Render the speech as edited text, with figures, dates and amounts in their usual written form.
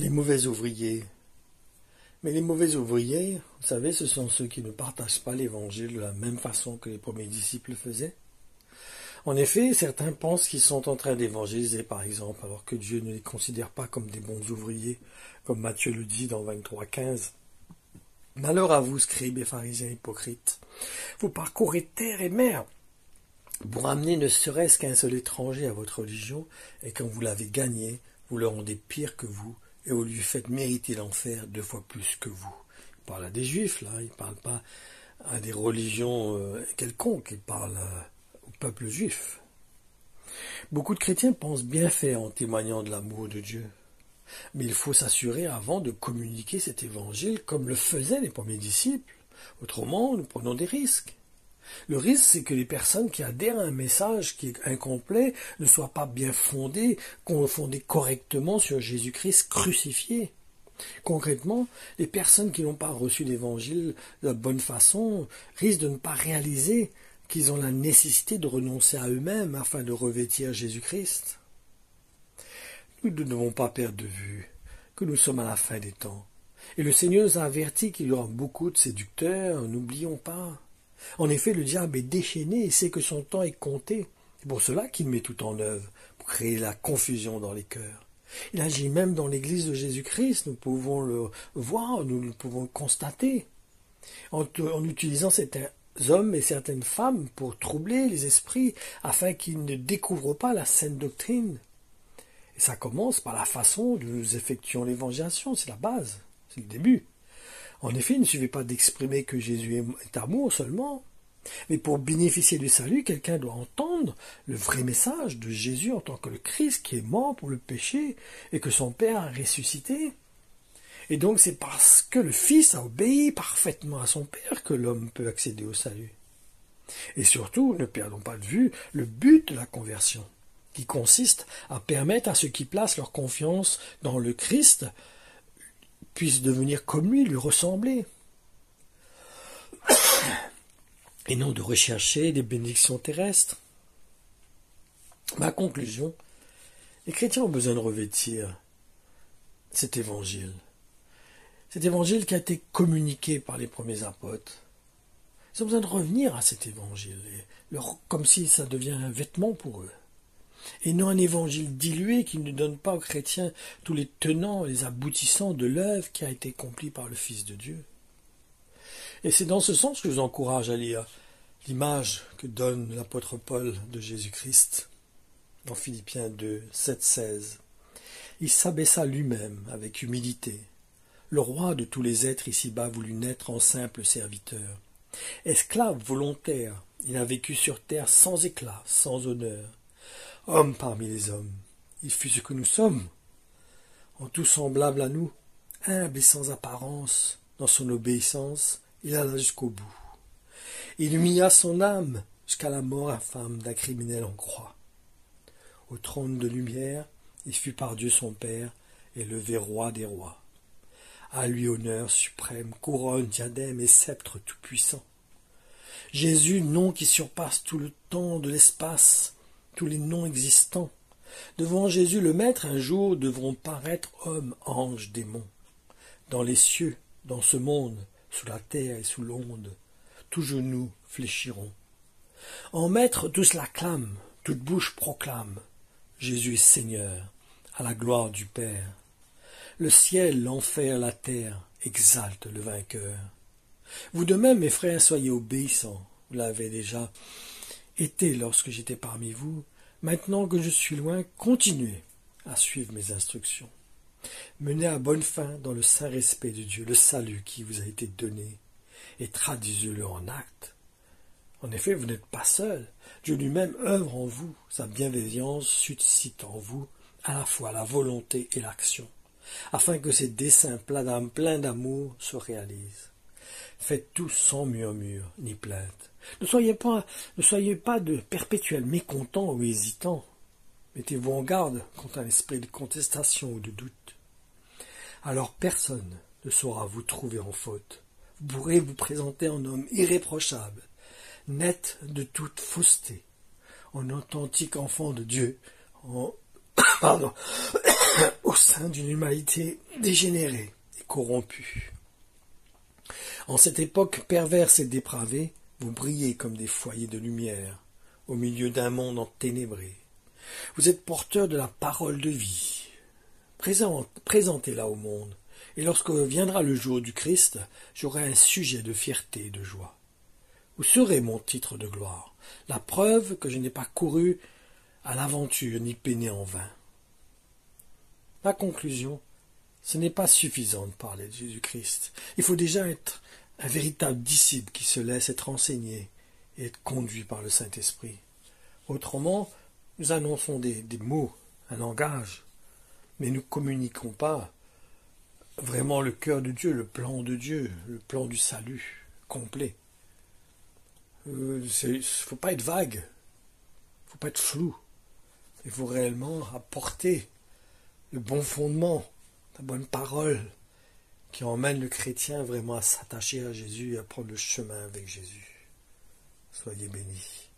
Les mauvais ouvriers. Mais les mauvais ouvriers, vous savez, ce sont ceux qui ne partagent pas l'évangile de la même façon que les premiers disciples faisaient. En effet, certains pensent qu'ils sont en train d'évangéliser, par exemple, alors que Dieu ne les considère pas comme des bons ouvriers, comme Matthieu le dit dans 23,15. Malheur à vous, scribes et pharisiens hypocrites. Vous parcourez terre et mer pour amener ne serait-ce qu'un seul étranger à votre religion, et quand vous l'avez gagné, vous le rendez pire que vous, et vous lui faites mériter l'enfer 2 fois plus que vous. Il parle à des juifs, là, il ne parle pas à des religions quelconques, il parle au peuple juif. Beaucoup de chrétiens pensent bien faire en témoignant de l'amour de Dieu. Mais il faut s'assurer avant de communiquer cet évangile comme le faisaient les premiers disciples. Autrement, nous prenons des risques. Le risque, c'est que les personnes qui adhèrent à un message qui est incomplet ne soient pas bien fondées correctement sur Jésus-Christ crucifié. Concrètement, les personnes qui n'ont pas reçu l'évangile de la bonne façon risquent de ne pas réaliser qu'ils ont la nécessité de renoncer à eux-mêmes afin de revêtir Jésus-Christ. Nous ne devons pas perdre de vue que nous sommes à la fin des temps. Et le Seigneur nous a avertis qu'il y aura beaucoup de séducteurs, n'oublions pas. En effet, le diable est déchaîné et sait que son temps est compté. C'est pour cela qu'il met tout en œuvre, pour créer la confusion dans les cœurs. Il agit même dans l'Église de Jésus-Christ, nous pouvons le voir, nous pouvons le constater, en utilisant certains hommes et certaines femmes pour troubler les esprits, afin qu'ils ne découvrent pas la sainte doctrine. Et ça commence par la façon dont nous effectuons l'évangélisation, c'est la base, c'est le début. En effet, il ne suffit pas d'exprimer que Jésus est amour seulement, mais pour bénéficier du salut, quelqu'un doit entendre le vrai message de Jésus en tant que le Christ qui est mort pour le péché et que son Père a ressuscité. Et donc c'est parce que le Fils a obéi parfaitement à son Père que l'homme peut accéder au salut. Et surtout, ne perdons pas de vue le but de la conversion, qui consiste à permettre à ceux qui placent leur confiance dans le Christ puissent devenir comme lui ressembler. Et non de rechercher des bénédictions terrestres. Ma conclusion, les chrétiens ont besoin de revêtir cet évangile. Cet évangile qui a été communiqué par les premiers apôtres. Ils ont besoin de revenir à cet évangile, comme si ça devient un vêtement pour eux. Et non un évangile dilué qui ne donne pas aux chrétiens tous les tenants et les aboutissants de l'œuvre qui a été accomplie par le Fils de Dieu. Et c'est dans ce sens que je vous encourage à lire l'image que donne l'apôtre Paul de Jésus-Christ dans Philippiens 2, 7, 16. Il s'abaissa lui-même avec humilité. Le roi de tous les êtres ici-bas voulut naître en simple serviteur. Esclave volontaire, il a vécu sur terre sans éclat, sans honneur. Homme parmi les hommes, il fut ce que nous sommes, en tout semblable à nous, humble et sans apparence, dans son obéissance, il alla jusqu'au bout. Il humilia son âme jusqu'à la mort infâme d'un criminel en croix. Au trône de lumière, il fut par Dieu son Père élevé roi des rois. À lui honneur suprême, couronne, diadème et sceptre tout-puissant. Jésus, nom qui surpasse tout le temps de l'espace, tous les noms existants. Devant Jésus le Maître, un jour devront paraître hommes, anges, démons. Dans les cieux, dans ce monde, sous la terre et sous l'onde, tous genoux fléchiront. En Maître, tous l'acclament, toute bouche proclame. Jésus est Seigneur, à la gloire du Père. Le ciel, l'enfer, la terre exaltent le vainqueur. Vous de même, mes frères, soyez obéissants. Vous l'avez déjà été lorsque j'étais parmi vous. Maintenant que je suis loin, continuez à suivre mes instructions. Menez à bonne fin dans le saint respect de Dieu le salut qui vous a été donné et traduisez-le en actes. En effet, vous n'êtes pas seul. Dieu lui-même œuvre en vous. Sa bienveillance suscite en vous à la fois la volonté et l'action, afin que ces desseins pleins d'amour se réalisent. Faites tout sans murmure ni plainte. Ne soyez pas de perpétuels mécontents ou hésitants. Mettez-vous en garde contre un esprit de contestation ou de doute. Alors personne ne saura vous trouver en faute. Vous pourrez vous présenter en homme irréprochable, net de toute fausseté, en authentique enfant de Dieu, en pardon, au sein d'une humanité dégénérée et corrompue. En cette époque perverse et dépravée, vous brillez comme des foyers de lumière au milieu d'un monde enténébré. Vous êtes porteur de la parole de vie. Présentez-la au monde, et lorsque viendra le jour du Christ, j'aurai un sujet de fierté et de joie. Vous serez mon titre de gloire, la preuve que je n'ai pas couru à l'aventure ni peiné en vain. Ma conclusion, ce n'est pas suffisant de parler de Jésus-Christ. Il faut déjà être un véritable disciple qui se laisse être enseigné et être conduit par le Saint-Esprit. Autrement, nous annonçons des mots, un langage, mais nous ne communiquons pas vraiment le cœur de Dieu, le plan du salut complet. Il ne faut pas être vague, il ne faut pas être flou. Il faut réellement apporter le bon fondement, la bonne parole qui emmène le chrétien vraiment à s'attacher à Jésus et à prendre le chemin avec Jésus. Soyez bénis.